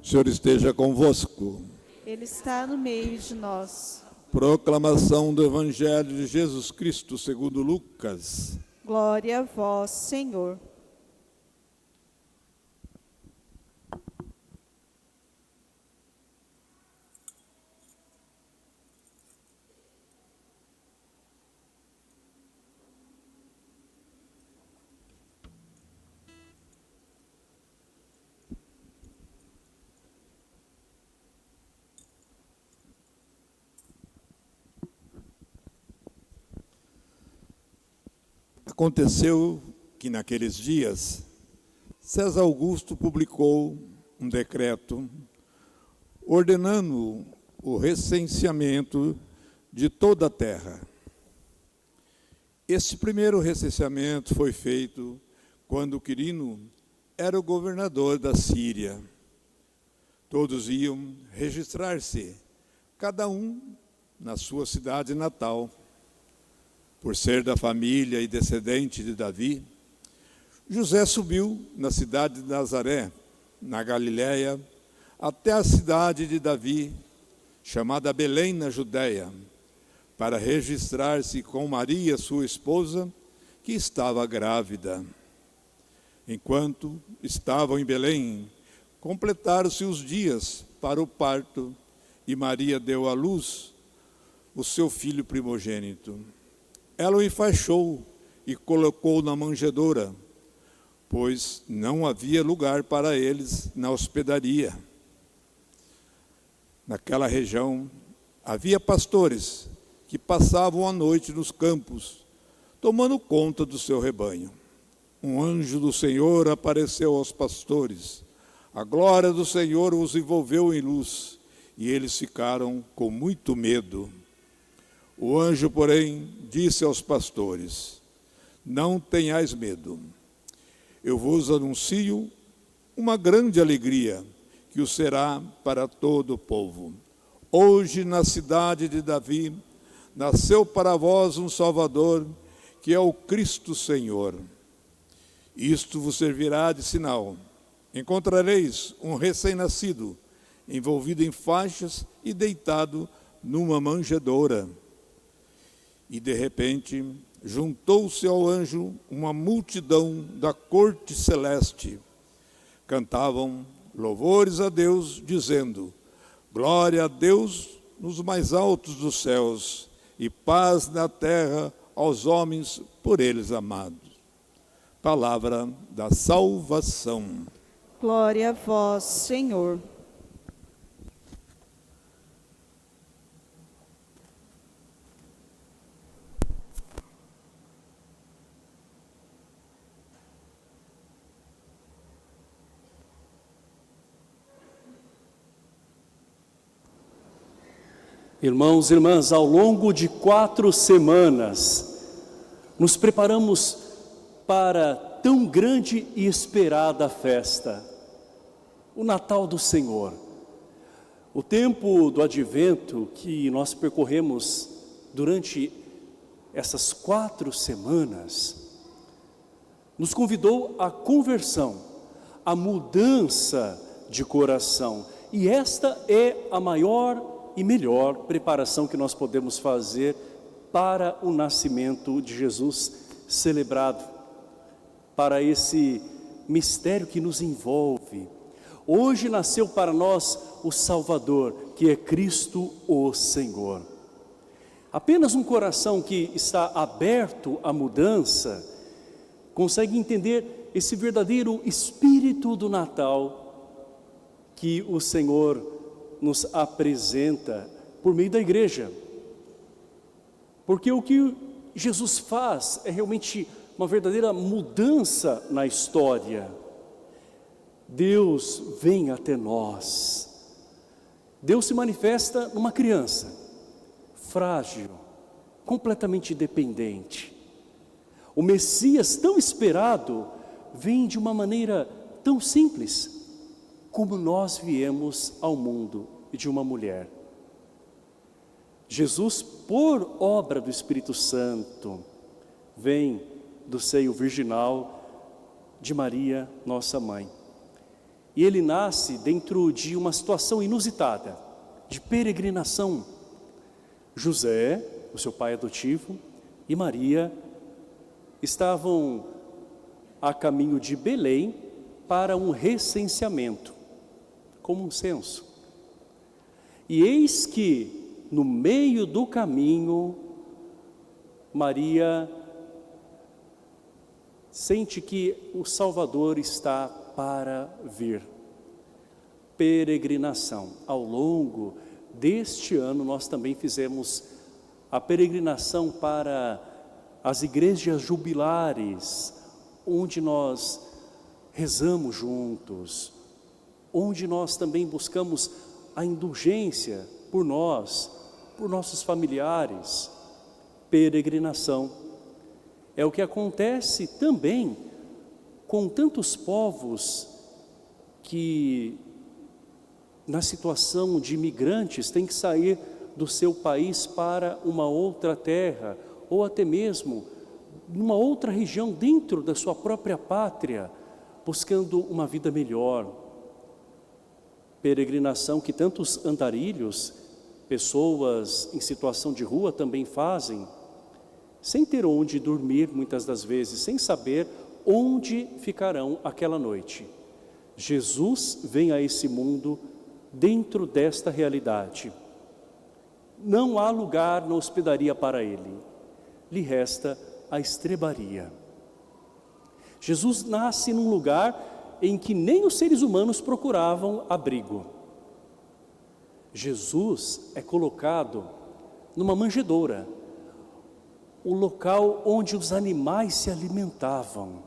O Senhor esteja convosco. Ele está no meio de nós. Proclamação do Evangelho de Jesus Cristo segundo Lucas. Glória a vós, Senhor. Aconteceu que naqueles dias, César Augusto publicou um decreto ordenando o recenseamento de toda a terra. Esse primeiro recenseamento foi feito quando Quirino era o governador da Síria. Todos iam registrar-se, cada um na sua cidade natal. Por ser da família e descendente de Davi, José subiu na cidade de Nazaré, na Galiléia, até a cidade de Davi, chamada Belém, na Judéia, para registrar-se com Maria, sua esposa, que estava grávida. Enquanto estavam em Belém, completaram-se os dias para o parto, e Maria deu à luz o seu filho primogênito. Ela o enfaixou e colocou na manjedoura, pois não havia lugar para eles na hospedaria. Naquela região havia pastores que passavam a noite nos campos, tomando conta do seu rebanho. Um anjo do Senhor apareceu aos pastores. A glória do Senhor os envolveu em luz, e eles ficaram com muito medo. O anjo, porém, disse aos pastores: não tenhais medo. Eu vos anuncio uma grande alegria, que o será para todo o povo. Hoje, na cidade de Davi, nasceu para vós um Salvador, que é o Cristo Senhor. Isto vos servirá de sinal. Encontrareis um recém-nascido, envolvido em faixas e deitado numa manjedoura. E de repente, juntou-se ao anjo uma multidão da corte celeste. Cantavam louvores a Deus, dizendo: glória a Deus nos mais altos dos céus, e paz na terra aos homens por eles amados. Palavra da salvação. Glória a vós, Senhor. Irmãos e irmãs, ao longo de 4 semanas, nos preparamos para tão grande e esperada festa, o Natal do Senhor. O tempo do Advento que nós percorremos durante essas 4 semanas, nos convidou à conversão, à mudança de coração. E esta é a maior e melhor preparação que nós podemos fazer para o nascimento de Jesus celebrado, para esse mistério que nos envolve. Hoje nasceu para nós o Salvador, que é Cristo o Senhor. Apenas um coração que está aberto à mudança consegue entender esse verdadeiro espírito do Natal que o Senhor nos apresenta por meio da igreja. Porque o que Jesus faz é realmente uma verdadeira mudança na história. Deus vem até nós. Deus se manifesta numa criança, frágil, completamente dependente. O Messias tão esperado vem de uma maneira tão simples, como nós viemos ao mundo de uma mulher. Jesus, por obra do Espírito Santo, vem do seio virginal de Maria, nossa mãe. E ele nasce dentro de uma situação inusitada, de peregrinação. José, o seu pai adotivo, e Maria estavam a caminho de Belém para um recenseamento, como um censo. E eis que, no meio do caminho, Maria sente que o Salvador está para vir. Peregrinação. Ao longo deste ano nós também fizemos a peregrinação para as igrejas jubilares, onde nós rezamos juntos, onde nós também buscamos a indulgência por nós, por nossos familiares. Peregrinação. É o que acontece também com tantos povos que, na situação de imigrantes, têm que sair do seu país para uma outra terra, ou até mesmo numa outra região dentro da sua própria pátria, buscando uma vida melhor. Peregrinação que tantos andarilhos, pessoas em situação de rua também fazem, sem ter onde dormir muitas das vezes, sem saber onde ficarão aquela noite. Jesus vem a esse mundo dentro desta realidade. Não há lugar na hospedaria para ele, lhe resta a estrebaria. Jesus nasce num lugar em que nem os seres humanos procuravam abrigo. Jesus é colocado numa manjedoura, o local onde os animais se alimentavam.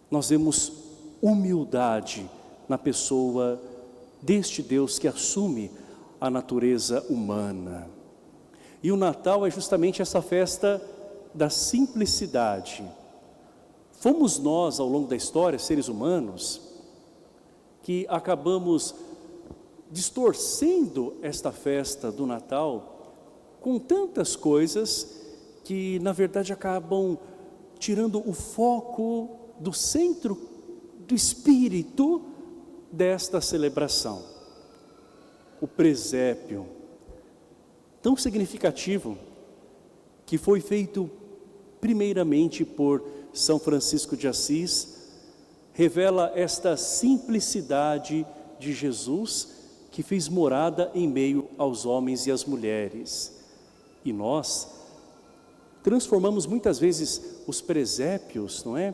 Nós vemos humildade na pessoa deste Deus que assume a natureza humana. E o Natal é justamente essa festa da simplicidade. Fomos nós, ao longo da história, seres humanos, que acabamos distorcendo esta festa do Natal com tantas coisas que, na verdade, acabam tirando o foco do centro do espírito desta celebração. O presépio, tão significativo, que foi feito primeiramente por São Francisco de Assis, revela esta simplicidade de Jesus que fez morada em meio aos homens e às mulheres. E nós transformamos muitas vezes os presépios, não é,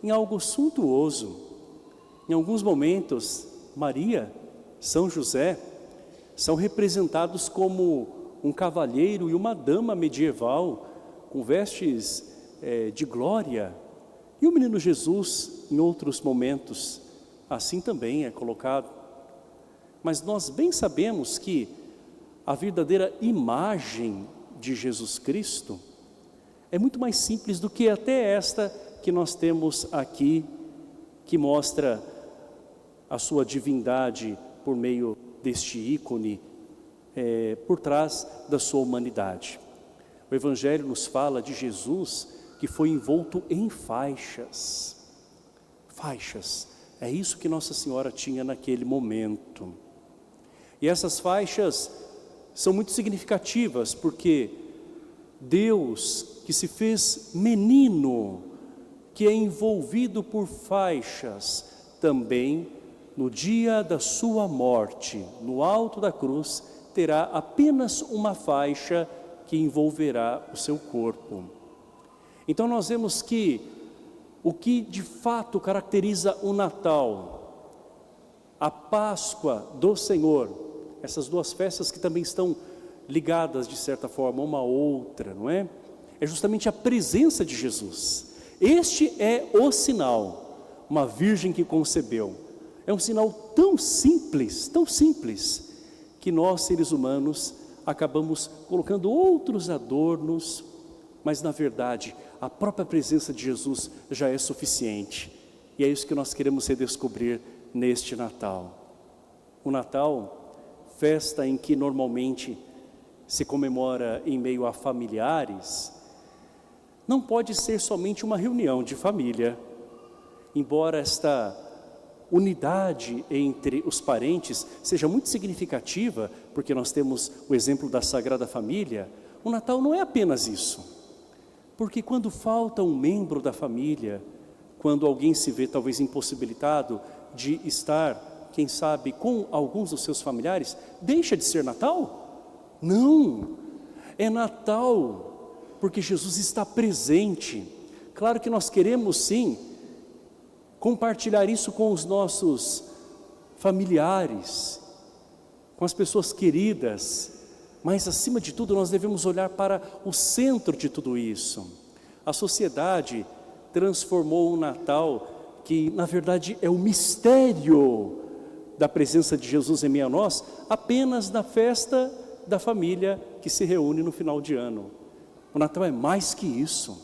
em algo suntuoso. Em alguns momentos, Maria, São José, são representados como um cavalheiro e uma dama medieval, com vestes de glória. E o menino Jesus, em outros momentos, assim também é colocado. Mas nós bem sabemos que a verdadeira imagem de Jesus Cristo é muito mais simples do que até esta que nós temos aqui, que mostra a sua divindade por meio deste ícone, por trás da sua humanidade. O Evangelho nos fala de Jesus que foi envolto em faixas. Faixas, é isso que Nossa Senhora tinha naquele momento. E essas faixas são muito significativas, porque Deus que se fez menino, que é envolvido por faixas, também no dia da sua morte, no alto da cruz, terá apenas uma faixa que envolverá o seu corpo. Então nós vemos que o que de fato caracteriza o Natal, a Páscoa do Senhor, essas duas festas que também estão ligadas de certa forma uma à outra, não é? É justamente a presença de Jesus. Este é o sinal, uma virgem que concebeu. É um sinal tão simples, que nós seres humanos acabamos colocando outros adornos, mas na verdade a própria presença de Jesus já é suficiente. E é isso que nós queremos redescobrir neste Natal. O Natal, festa em que normalmente se comemora em meio a familiares, não pode ser somente uma reunião de família, embora esta unidade entre os parentes seja muito significativa, porque nós temos o exemplo da Sagrada Família, o Natal não é apenas isso. Porque quando falta um membro da família, quando alguém se vê talvez impossibilitado de estar, quem sabe, com alguns dos seus familiares, deixa de ser Natal? Não, é Natal porque Jesus está presente. Claro que nós queremos sim compartilhar isso com os nossos familiares, com as pessoas queridas, mas acima de tudo nós devemos olhar para o centro de tudo isso. A sociedade transformou o Natal, que na verdade é o mistério da presença de Jesus em meio a nós, apenas na festa da família que se reúne no final de ano. O Natal é mais que isso.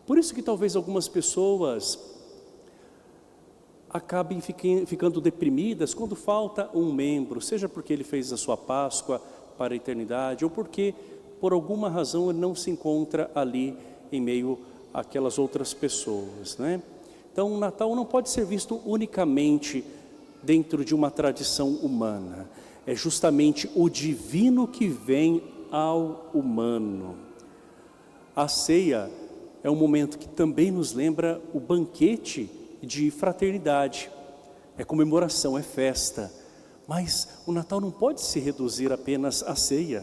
Por isso que talvez algumas pessoas acabem ficando deprimidas quando falta um membro, seja porque ele fez a sua Páscoa para a eternidade, ou porque por alguma razão ele não se encontra ali em meio àquelas outras pessoas, né? Então o Natal não pode ser visto unicamente dentro de uma tradição humana, é justamente o divino que vem ao humano. A ceia é um momento que também nos lembra o banquete de fraternidade, é comemoração, é festa, mas o Natal não pode se reduzir apenas à ceia.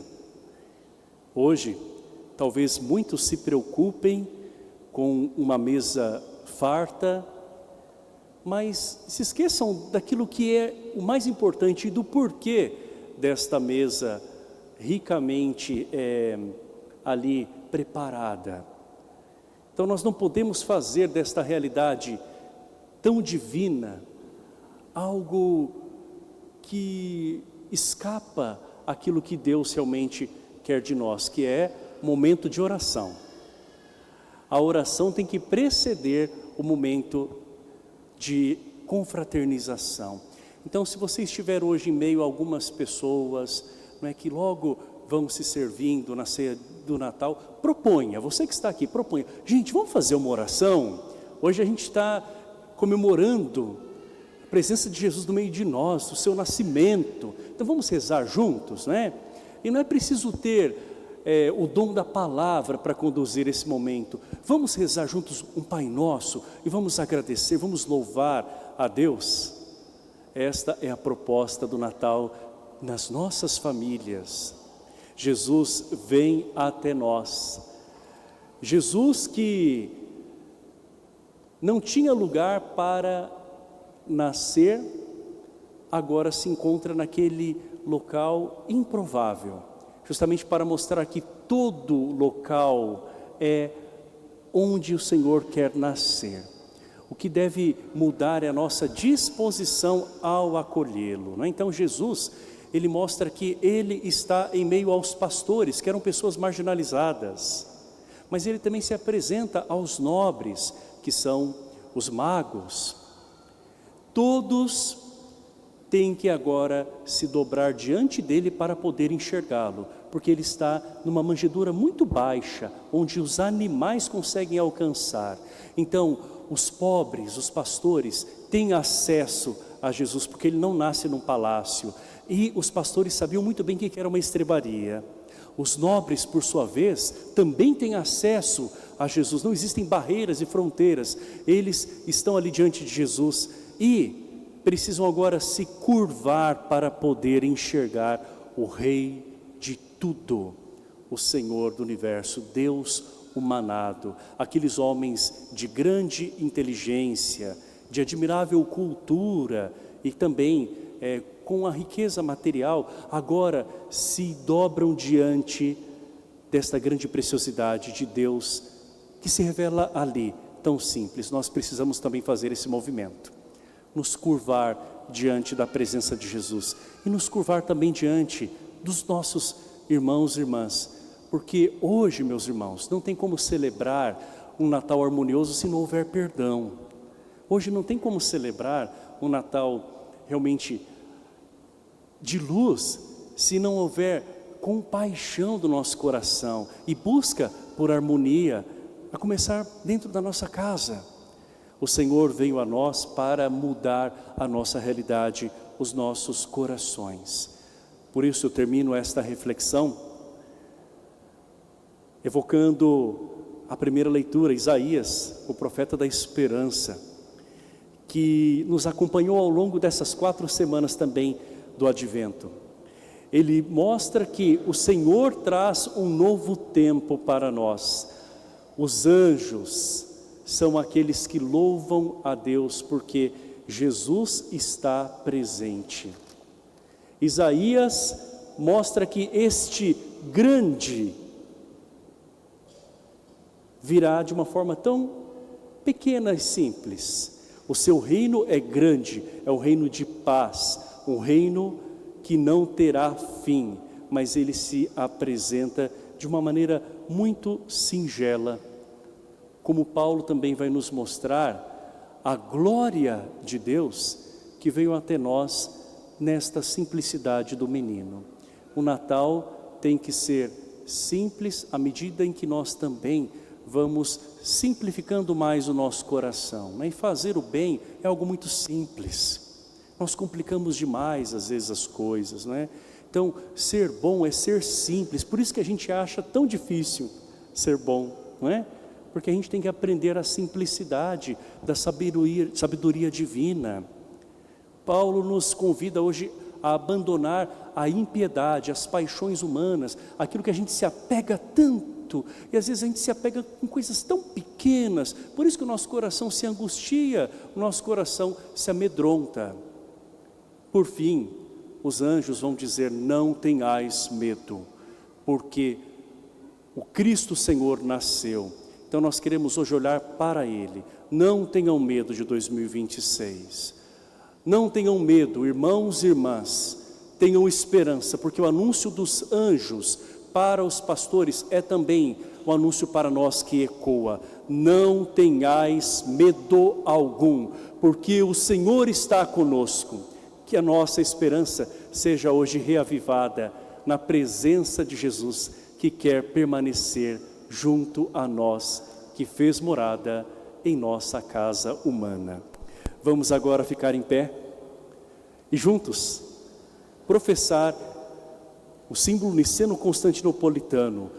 Hoje, talvez muitos se preocupem com uma mesa farta, mas se esqueçam daquilo que é o mais importante e do porquê desta mesa ricamente ali preparada. Então nós não podemos fazer desta realidade tão divina algo que escapa aquilo que Deus realmente quer de nós, que é momento de oração. A oração tem que preceder o momento de confraternização. Então, se você estiver hoje em meio a algumas pessoas, não é, que logo vão se servindo na ceia do Natal, proponha, você que está aqui, proponha. Gente, vamos fazer uma oração? Hoje a gente está comemorando a presença de Jesus no meio de nós, o seu nascimento. Então vamos rezar juntos, né? E não é preciso ter o dom da palavra para conduzir esse momento. Vamos rezar juntos um Pai Nosso e vamos agradecer, vamos louvar a Deus. Esta é a proposta do Natal nas nossas famílias. Jesus vem até nós. Jesus que não tinha lugar para nascer, agora se encontra naquele local improvável, justamente para mostrar que todo local é onde o Senhor quer nascer. O que deve mudar é a nossa disposição ao acolhê-lo, não é? Então Jesus, ele mostra que ele está em meio aos pastores, que eram pessoas marginalizadas, mas ele também se apresenta aos nobres, que são os magos. Todos têm que agora se dobrar diante dele para poder enxergá-lo, porque ele está numa manjedoura muito baixa, onde os animais conseguem alcançar. Então, os pobres, os pastores, têm acesso a Jesus, porque ele não nasce num palácio. E os pastores sabiam muito bem o que era uma estrebaria. Os nobres, por sua vez, também têm acesso a Jesus. Não existem barreiras e fronteiras. Eles estão ali diante de Jesus e precisam agora se curvar para poder enxergar o Rei de tudo, o Senhor do universo, Deus humanado. Aqueles homens de grande inteligência, de admirável cultura e também com a riqueza material, agora se dobram diante desta grande preciosidade de Deus que se revela ali, tão simples. Nós precisamos também fazer esse movimento, nos curvar diante da presença de Jesus e nos curvar também diante dos nossos irmãos e irmãs, porque hoje, meus irmãos, não tem como celebrar um Natal harmonioso se não houver perdão. Hoje não tem como celebrar um Natal realmente de luz se não houver compaixão do nosso coração e busca por harmonia, a começar dentro da nossa casa. O Senhor veio a nós para mudar a nossa realidade, os nossos corações. Por isso eu termino esta reflexão evocando a primeira leitura, Isaías, o profeta da esperança, que nos acompanhou ao longo dessas 4 semanas também do Advento. Ele mostra que o Senhor traz um novo tempo para nós. Os anjos são aqueles que louvam a Deus porque Jesus está presente. Isaías mostra que este grande virá de uma forma tão pequena e simples. O seu reino é grande, é o reino de paz, um reino que não terá fim, mas ele se apresenta de uma maneira muito singela. Como Paulo também vai nos mostrar, a glória de Deus que veio até nós nesta simplicidade do menino. O Natal tem que ser simples à medida em que nós também vamos simplificando mais o nosso coração, né? E fazer o bem é algo muito simples. Nós complicamos demais às vezes as coisas, né? Então, ser bom é ser simples. Por isso que a gente acha tão difícil ser bom, não é? Porque a gente tem que aprender a simplicidade da sabedoria divina. Paulo nos convida hoje a abandonar a impiedade, as paixões humanas, aquilo que a gente se apega tanto, e às vezes a gente se apega com coisas tão pequenas, por isso que o nosso coração se angustia, o nosso coração se amedronta. Por fim, os anjos vão dizer: não tenhais medo, porque o Cristo Senhor nasceu. Então nós queremos hoje olhar para Ele. Não tenham medo de 2026. Não tenham medo, irmãos e irmãs. Tenham esperança, porque o anúncio dos anjos para os pastores é também o anúncio para nós que ecoa. Não tenhais medo algum, porque o Senhor está conosco. Que a nossa esperança seja hoje reavivada na presença de Jesus, que quer permanecer junto a nós, que fez morada em nossa casa humana. Vamos agora ficar em pé e juntos professar o símbolo niceno-constantinopolitano,